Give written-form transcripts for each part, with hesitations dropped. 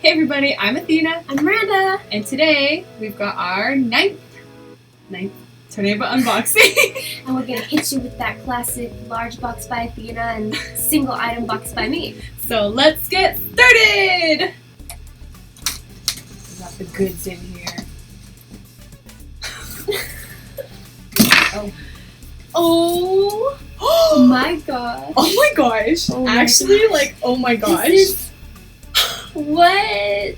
Hey everybody, I'm Athena. I'm Miranda. And today we've got our ninth Toreba unboxing. And we're gonna hit you with that classic large box by Athena and single item box by me. So let's get started! We got the goods in here. Oh my god. Oh my gosh. Oh my Actually, gosh. like, oh my gosh. What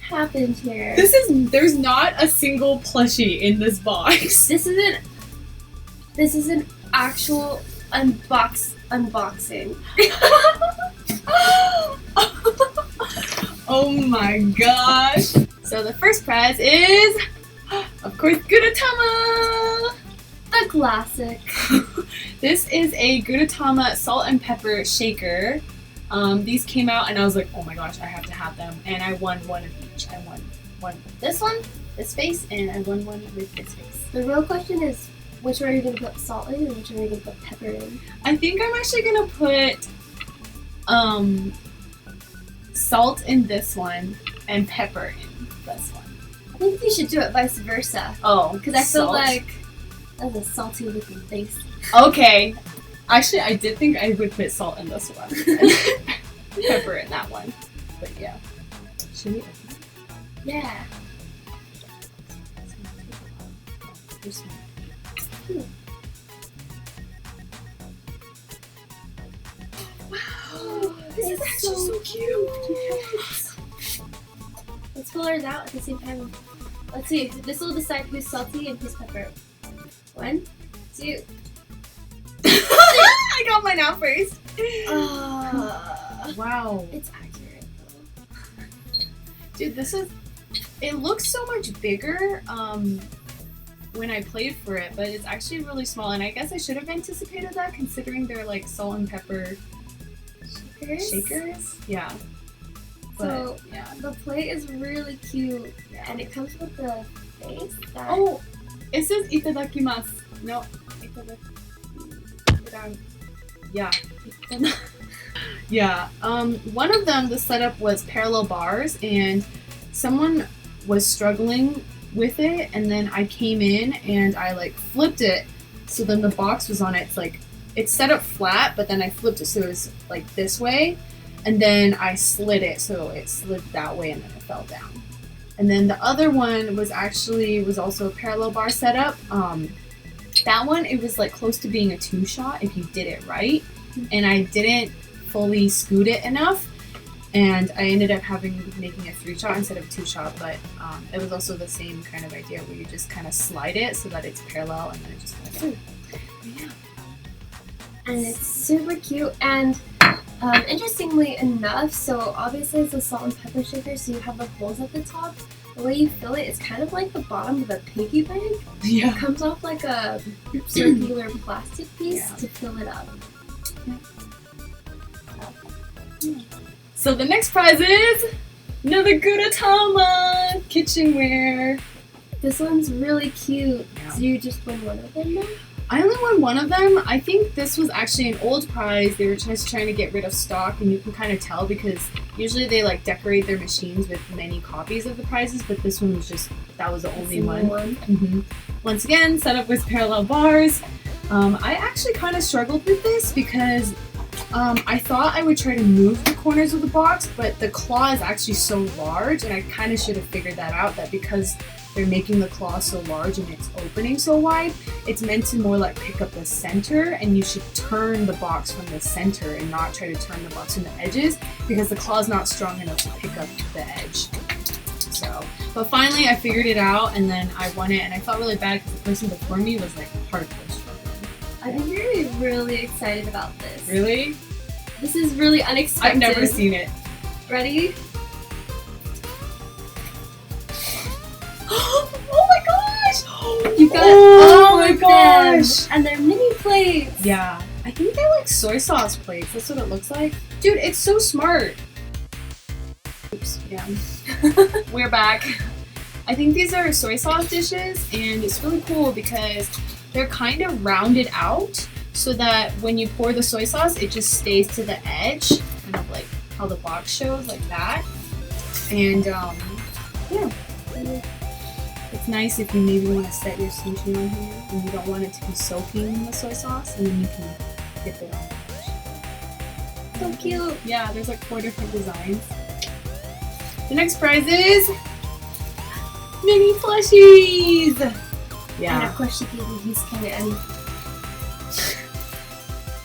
happened here? There's not a single plushie in this box. This is an actual unboxing. Oh my gosh. So the first prize is, of course, Gudetama! The classic. This is a Gudetama salt and pepper shaker. These came out and I was like, oh my gosh, I have to have them. And I won one of each. I won one with this one, this face, and I won one with this face. The real question is, which one are you going to put salt in and which one are you going to put pepper in? I think I'm actually going to put salt in this one and pepper in this one. I think you should do it vice versa. Oh, because I feel salt. like that's a salty looking face. Okay. Actually, I did think I would put salt in this one. And pepper in that one. But yeah. Should we open it? Yeah. This one. Wow, this is actually so cute. Let's pull ours out at the same time. Let's see. This will decide who's salty and who's pepper. 1, 2. I got mine out first. Wow. It's accurate though. Dude, it looks so much bigger when I played for it, but it's actually really small, and I guess I should have anticipated that considering they're like salt and pepper shakers. Yeah. But, So yeah. the plate is really cute, and it comes with the face. Oh, it says itadakimasu. No, itadakimasu. Yeah. Yeah. One of them, the setup was parallel bars, and someone was struggling with it, and then I came in and I like flipped it, so then the box was on it. It's like it's set up flat, but then I flipped it so it was like this way, and then I slid it so it slid that way, and then it fell down. And then the other one was also a parallel bar setup. That one, it was like close to being a 2-shot if you did it right, and I didn't fully scoot it enough, and I ended up making a 3-shot instead of 2-shot. But it was also the same kind of idea where you just kind of slide it so that it's parallel, and then it just kind of yeah. And it's super cute, and interestingly enough, so obviously it's a salt and pepper shaker, so you have the holes at the top. The way you fill it is kind of like the bottom of a piggy bank. Yeah. It comes off like a circular plastic piece to fill it up. So the next prize is another Gudetama kitchenware. This one's really cute. Yeah. So you just won one of them now? I only won one of them. I think this was actually an old prize. They were just trying to get rid of stock, and you can kind of tell because usually they like decorate their machines with many copies of the prizes, but this one was that was the only one. Mm-hmm. Once again, set up with parallel bars. I actually kind of struggled with this because I thought I would try to move the corners of the box, but the claw is actually so large, and I kind of should have figured that out, that because they're making the claw so large and it's opening so wide, it's meant to more like pick up the center, and you should turn the box from the center and not try to turn the box from the edges because the claw is not strong enough to pick up the edge. So, but finally I figured it out, and then I won it, and I felt really bad because the person before me was like hardcore struggling. I think you're gonna be really excited about this. Really? This is really unexpected. I've never seen it. Ready? Oh my gosh! You got oh all my of gosh! them, and they're mini plates. Yeah, I think they're like soy sauce plates. That's what it looks like. Dude, it's so smart. Oops, yeah. We're back. I think these are soy sauce dishes, and it's really cool because they're kind of rounded out so that when you pour the soy sauce, it just stays to the edge, kind of like how the box shows, like that. And yeah, it's nice if you maybe want to set your sushi on here and you don't want it to be soaking in the soy sauce, and then you can dip it on. So cute. Yeah, there's like 4 different designs. The next prize is mini plushies. And Yeah, of course she gave me his cannon.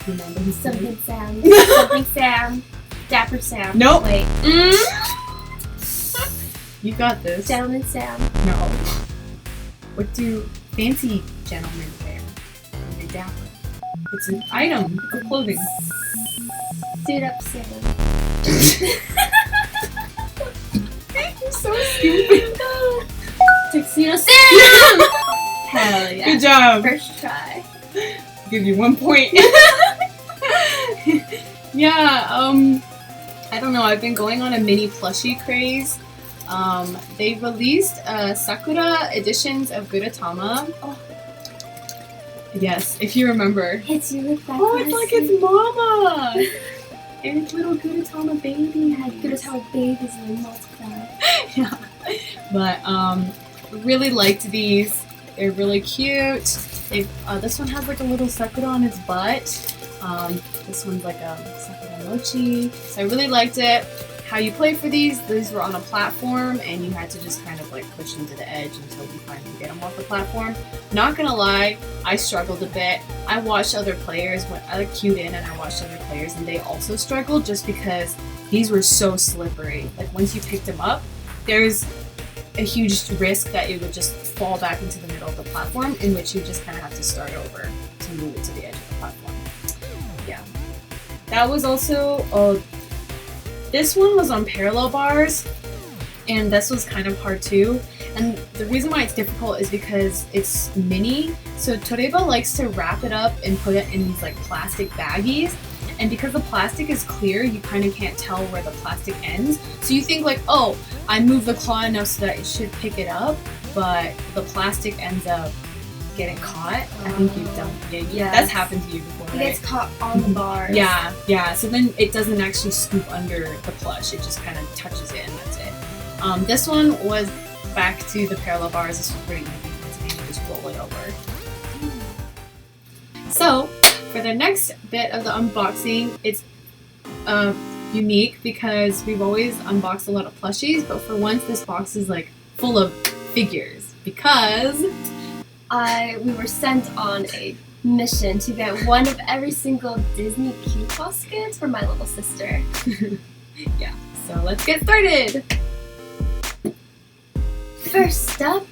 remember his name? Something Sam. Something Sam. Dapper Sam. Nope. Wait. You got this. Gentleman Sam. No. What do fancy gentlemen wear? Are they dapper? It's an item of clothing. Suit up Sam. You're so stupid. Tuxedo Sam! Hell yeah. Good job. First try. I'll give you 1 point. Yeah, I don't know. I've been going on a mini plushie craze. They released Sakura editions of Gudetama. Oh. Yes, if you remember. Hits you with that. Oh, it's like it's Mama! And it's little Gudetama baby. Gudetama babies and multiply. Yeah. But really liked these. They're really cute. This one has like a little Sakura on its butt. This one's like a Sakura mochi. So I really liked it. How you play for these were on a platform and you had to just kind of like push them to the edge until you finally get them off the platform. Not gonna lie, I struggled a bit. I watched other players, I like queued in and I watched other players and they also struggled just because these were so slippery. Like once you picked them up, there's a huge risk that it would just fall back into the middle of the platform, in which you just kind of have to start over to move it to the edge of the platform. Yeah. That was also, this one was on parallel bars, and this was kind of hard too. And the reason why it's difficult is because it's mini, so Toreba likes to wrap it up and put it in these like plastic baggies. And because the plastic is clear, you kind of can't tell where the plastic ends. So you think like, oh, I moved the claw enough so that it should pick it up, but the plastic ends up getting caught. I think you've done, yeah, that's happened to you before, right? It gets caught on the bars. Yeah, so then it doesn't actually scoop under the plush, it just kind of touches it and that's it. This one was back to the parallel bars. This was pretty easy, you just roll it over. So, for the next bit of the unboxing, it's unique because we've always unboxed a lot of plushies, but for once this box is like full of figures because we were sent on a mission to get one of every single Disney Q-Posket for my little sister. Yeah, so let's get started! First up,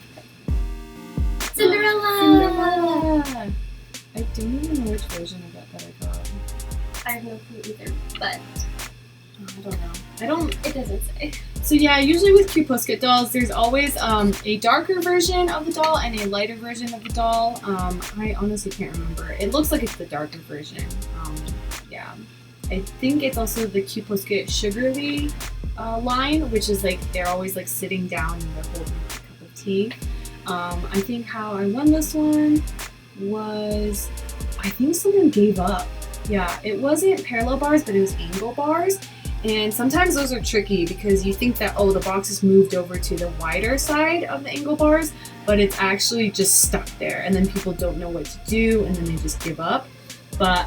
Cinderella! I don't even know which version of that I got. I have no clue either, but I don't know. It doesn't say. So yeah, usually with Q-Posket dolls, there's always a darker version of the doll and a lighter version of the doll. I honestly can't remember. It looks like it's the darker version. Yeah. I think it's also the Q-Posket Sugarly line, which is like they're always like sitting down and they're holding a cup of tea. I think how I won this one was, I think someone gave up. Yeah, it wasn't parallel bars, but it was angle bars. And sometimes those are tricky because you think that, oh, the box is moved over to the wider side of the angle bars, but it's actually just stuck there. And then people don't know what to do and then they just give up. But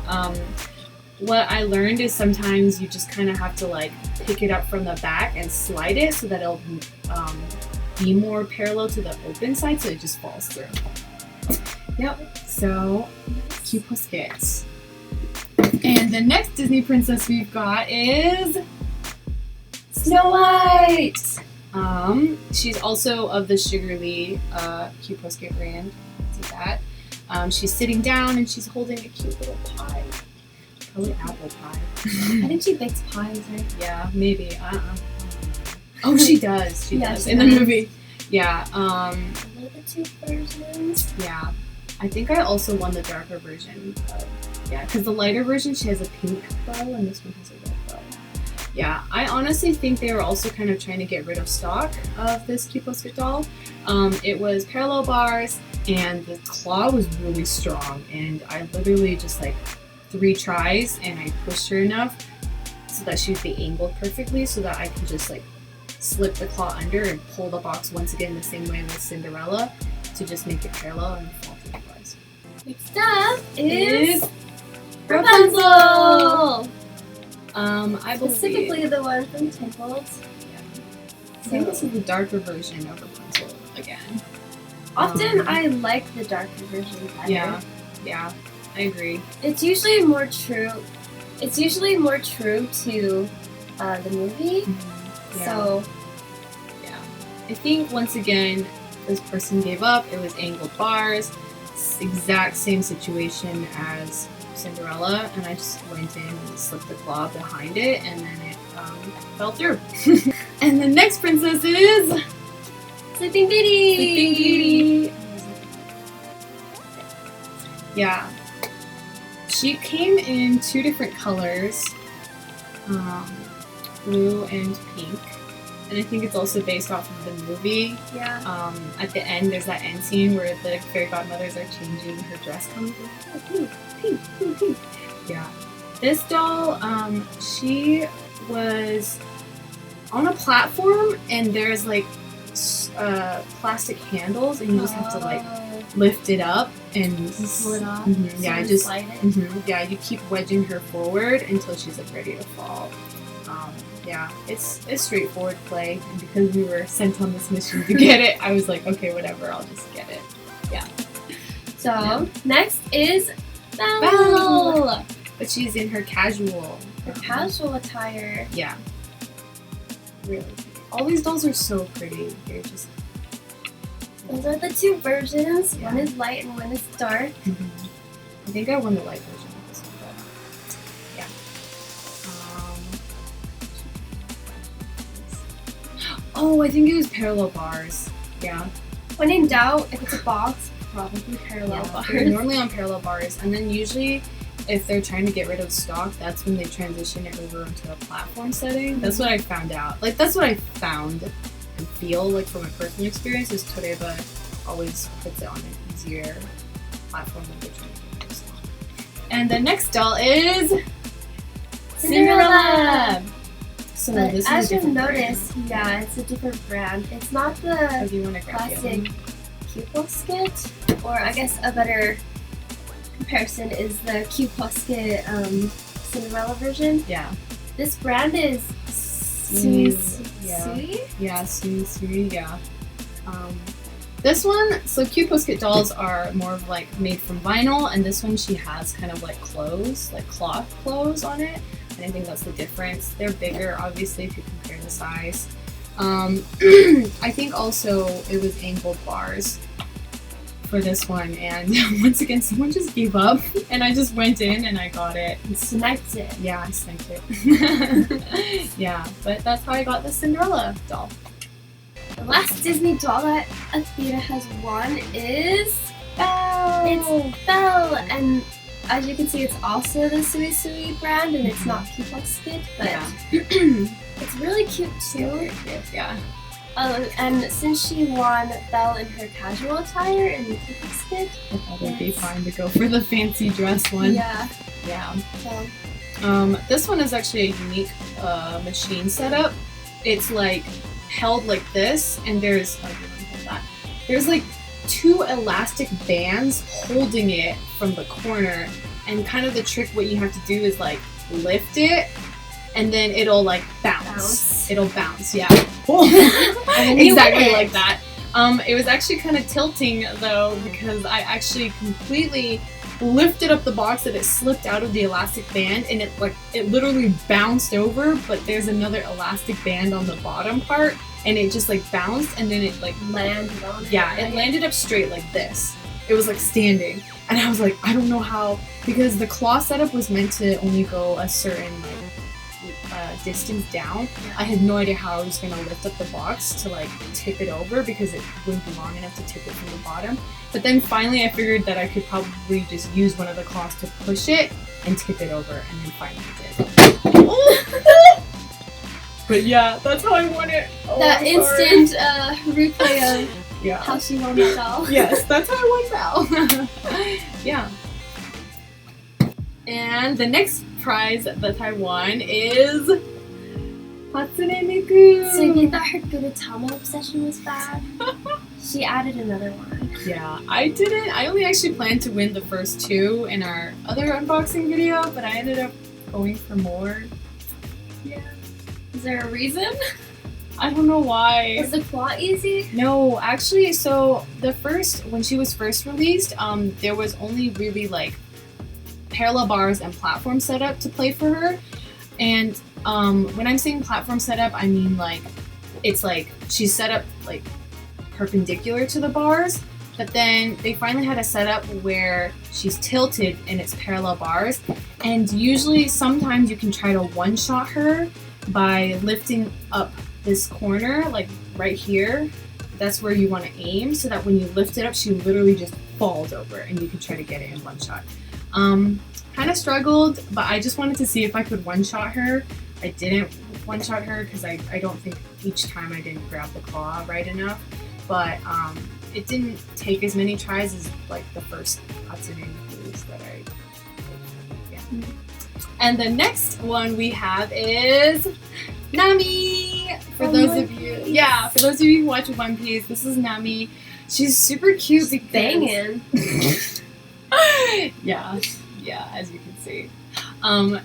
what I learned is sometimes you just kind of have to like pick it up from the back and slide it so that it'll be more parallel to the open side so it just falls through. Yep, so Q-Posket. And the next Disney princess we've got is Snow White! She's also of the Sugarly Q-Posket brand. See that? She's sitting down and she's holding a cute little pie. Probably apple pie. I think she bakes pies, right? Yeah, maybe. Oh, she does. She does. In the movie. Yeah. One of the two versions. Yeah. I think I also won the darker version. Yeah, because the lighter version, she has a pink bow, and this one has a red bow. Yeah, I honestly think they were also kind of trying to get rid of stock of this Q-Posket doll. It was parallel bars, and the claw was really strong, and I literally just like 3 tries, and I pushed her enough so that she would be angled perfectly so that I could just like slip the claw under and pull the box once again the same way with Cinderella to just make it parallel and fall through the bars. Next up is Rapunzel! Rapunzel! I believe... Specifically the one from Tangled. I think this is the darker version of Rapunzel again. Often I like the darker version better. Yeah, I agree. It's usually more true. It's usually more true to the movie. Yeah. So yeah, I think once again this person gave up. It was angled bars, exact same situation as Cinderella, and I just went in and slipped the claw behind it, and then it fell through. And the next princess is Sleeping Beauty. Sleeping Beauty. Yeah, she came in 2 different colors, blue and pink, and I think it's also based off of the movie. Yeah. At the end, there's that end scene where the fairy godmothers are changing her dress color. Oh, pink, pink, pink, pink. Yeah. This doll, she was on a platform, and there's like plastic handles, and you just have to like lift it up and pull it off. Yeah, so just slide it. yeah, you keep wedging her forward until she's like ready to fall. Yeah, it's straightforward play, and because we were sent on this mission to get it, I was like, okay, whatever, I'll just get it. Yeah. So next is Belle. But she's in her casual. Her casual attire. Yeah. Really pretty. All these dolls are so pretty. They're just. Those are the 2 versions. Yeah. One is light and one is dark. I think I won the light version of this one, but yeah. Oh, I think it was parallel bars. Yeah. When in doubt, if it's a box, probably parallel bars. They're normally on parallel bars, and then usually, if they're trying to get rid of stock, that's when they transition it over into a platform setting. That's what I found out. Like, that's what I found and feel like from my personal experience is Toreba always puts it on an easier platform when they're trying to get rid of stock. And the next doll is Cinderella. So But this as is a you'll different notice, yeah, it's a different brand. It's not brand. the Do you want to grab the other classic one? Q-Posket, or I guess a better comparison is the Q-Posket Cinderella version. Yeah. This brand is Sui? Yeah, Sui, yeah. This one, so Q-Posket dolls are more of like made from vinyl, and this one she has kind of like clothes, like cloth clothes on it, and I think that's the difference. They're bigger, obviously, if you compare the size. I think also it was angled bars for this one, and once again someone just gave up, and I just went in and I got it. And sniped it. Yeah, I sniped it. Yeah, but that's how I got the Cinderella doll. The last Disney doll that Athena has won is Belle! It's Belle, and as you can see, it's also the Sui Sui brand, and it's not Q-Posket, but Yeah. it's really cute too. Yeah. And since she won Belle in her casual attire in the Q-Posket, I thought it'd be fine to go for the fancy dress one. yeah. Yeah. So This one is actually a unique machine setup. It's like held like this, and there's there's like 2 elastic bands holding it from the corner, and kind of the trick what you have to do is like lift it, and then it'll like bounce. It'll bounce, yeah. Exactly like that. It was actually kind of tilting though, because I actually completely lifted up the box that it slipped out of the elastic band, and it literally bounced over, but there's another elastic band on the bottom part, and it just like bounced, and then it like landed on it. yeah, it landed up straight like this. It was like standing, and I was like, I don't know how, because the claw setup was meant to only go a certain like distance down. I had no idea how I was gonna lift up the box to like tip it over, because it wouldn't be long enough to tip it from the bottom. But then finally I figured that I could probably just use one of the claws to push it and tip it over, and then finally did. But yeah, that's how I won it. Oh, that I'm instant sorry. replay of Yeah. how she won the doll. Yes, that's how I won Belle. Yeah. And the next prize that I won is Hatsune Miku! So you thought her Gudetama obsession was bad? She added another one. Yeah, I didn't. I only actually planned to win the first 2 in our other unboxing video, but I ended up going for more. Yeah. Is there a reason? I don't know why. Was the plot easy? No, actually, so when she was first released, there was only really like parallel bars and platform setup to play for her. And when I'm saying platform setup, I mean like it's like she's set up like perpendicular to the bars, but then they finally had a setup where she's tilted and it's parallel bars. And usually, sometimes you can try to one-shot her by lifting up this corner, like right here. That's where you want to aim, so that when you lift it up, she literally just falls over and you can try to get it in one shot. Kind of struggled, but I just wanted to see if I could one-shot her. I didn't one-shot her because I don't think each time I didn't grab the claw right enough, but it didn't take as many tries as like the first Hatsune Mikus that I did. Yeah. And the next one we have is Nami. For those of you who watch One Piece, this is Nami. She's super cute because Banging. yeah, as you can see.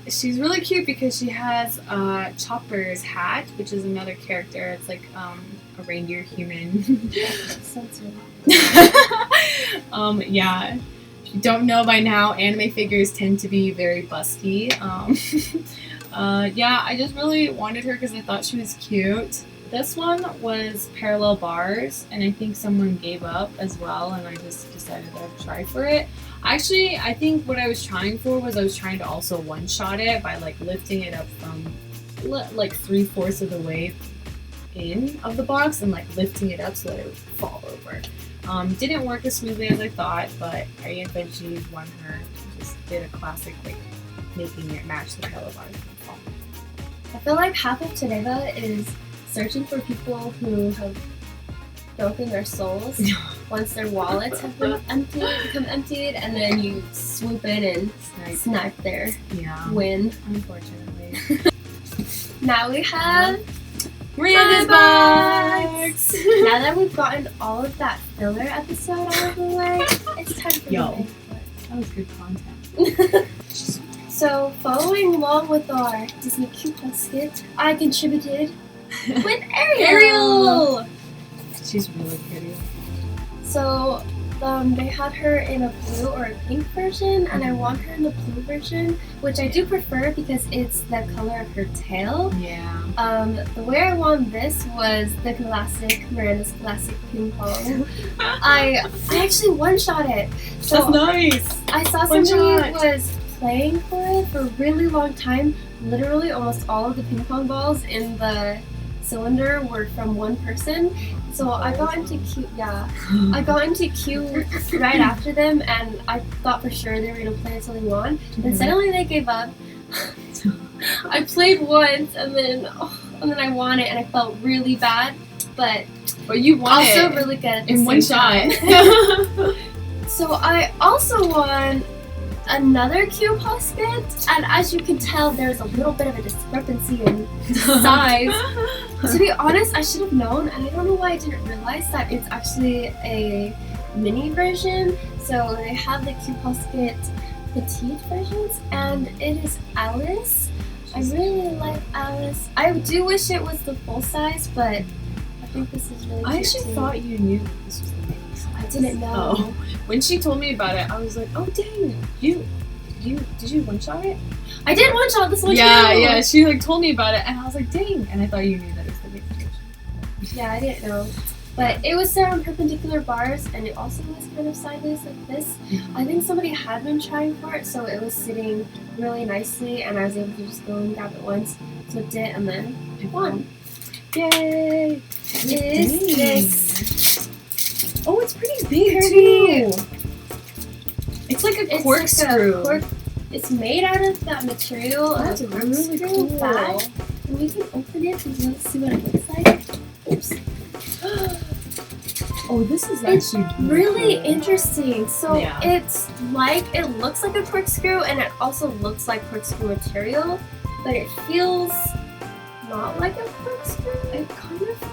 She's really cute because she has Chopper's hat, which is another character. It's like a reindeer human. Sounds really yeah. If you don't know by now, anime figures tend to be very busty. Yeah, I just really wanted her because I thought she was cute. This one was parallel bars, and I think someone gave up as well, and I just decided I'd try for it. Actually, I think what I was trying for was I was trying to also one-shot it by like lifting it up from like 3/4 of the way in of the box and like lifting it up so that it would fall over. Didn't work as smoothly as I thought, but I eventually won her. Just did a classic like making it match the parallel bars. I feel like half of Toreba is searching for people who have broken their souls once their wallets have become emptied, and then you swoop in and snipe their win. Unfortunately. Now we have Miranda's box! Now that we've gotten all of that filler episode out of the way, it's time for the main part. That was good content. So, following along with our Disney Q-Posket, I contributed with Ariel! She's really pretty. So, they had her in a blue or a pink version, and I want her in the blue version, which I do prefer because it's the color of her tail. Yeah. The way I won this was the classic, Miranda's classic ping pong. I actually one-shot it. So that's nice! I saw somebody was playing for it for a really long time. Literally almost all of the ping pong balls in the cylinder were from one person. So I got into queue right after them, and I thought for sure they were gonna play until they won. Then suddenly they gave up. I played once, and then I won it, and I felt really bad. But you won also it really good in one shot. So I also won another Q-Posket, and as you can tell, there's a little bit of a discrepancy in size. To be honest, I should have known, and I don't know why I didn't realize that it's actually a mini version. So they have the Q-Posket petite versions, and it is Alice. I really like Alice. I do wish it was the full size, but I think this is really cute. I actually thought you knew this was the mini size. I didn't know. Oh. When she told me about it, I was like, oh dang, did you one-shot it? I did one-shot this one too! Yeah, she like told me about it, and I was like, dang, and I thought you knew that it was the mini version. Yeah, I didn't know. But it was set on perpendicular bars, and it also was kind of sideways like this. I think somebody had been trying for it, so it was sitting really nicely, and I was able to just go and grab it once, flipped it, and then I won. Yay! Is this? Oh, it's pretty big too. It's like a corkscrew. It's made out of that material. That's really cool. Bag. And we can open it and let's see what it looks like. Oops. Oh, this is actually really interesting. So yeah. it looks like a corkscrew, and it also looks like corkscrew material, but it feels not like a corkscrew?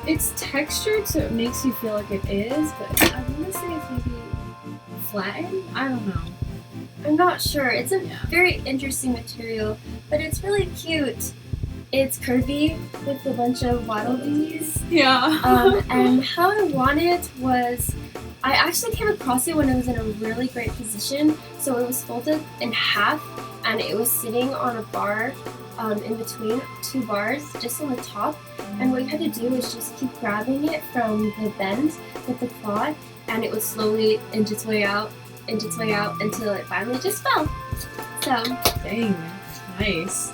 It's textured, so it makes you feel like it is, but I want to say it's maybe flattened. I don't know. I'm not sure. It's a very interesting material, but it's really cute. It's curvy with a bunch of waddle dees. Yeah. And how I won it was, I actually came across it when it was in a really great position. So it was folded in half, and it was sitting on a bar in between two bars, just on the top. And what you had to do was just keep grabbing it from the bend with the claw, and it would slowly inch its way out until it finally just fell. So, dang, nice.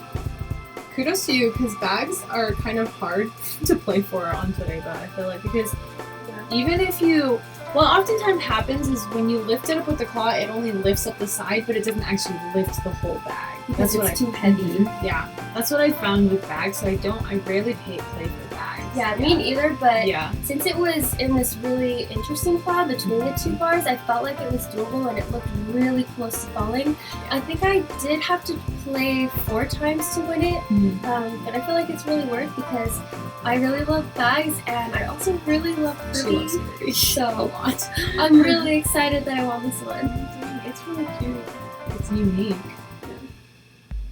Kudos to you, because bags are kind of hard to play for on Toreba, I feel like, because even if you, what oftentimes happens is when you lift it up with the claw, it only lifts up the side, but it doesn't actually lift the whole bag. Because it's too heavy. Yeah, that's what I found with bags, so I rarely play for bags. Yeah, me neither, but since it was in this really interesting claw between the two bars, I felt like it was doable and it looked really close to falling. I think I did have to play 4 times to win it, but I feel like it's really worth because I really love bags and I also really love Kirby, so a lot. I'm really excited that I won this one. It's really cute. It's unique.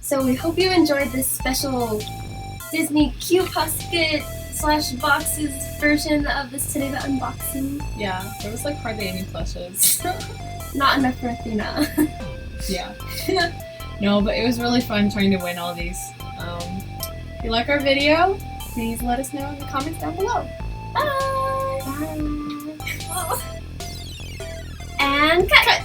So we hope you enjoyed this special Disney Q-Posket /boxes version of this Toreba unboxing. Yeah, there was like hardly any plushes. Not enough for Athena. Yeah. No, but it was really fun trying to win all these. If you like our video, please let us know in the comments down below. Bye! Bye! And cut!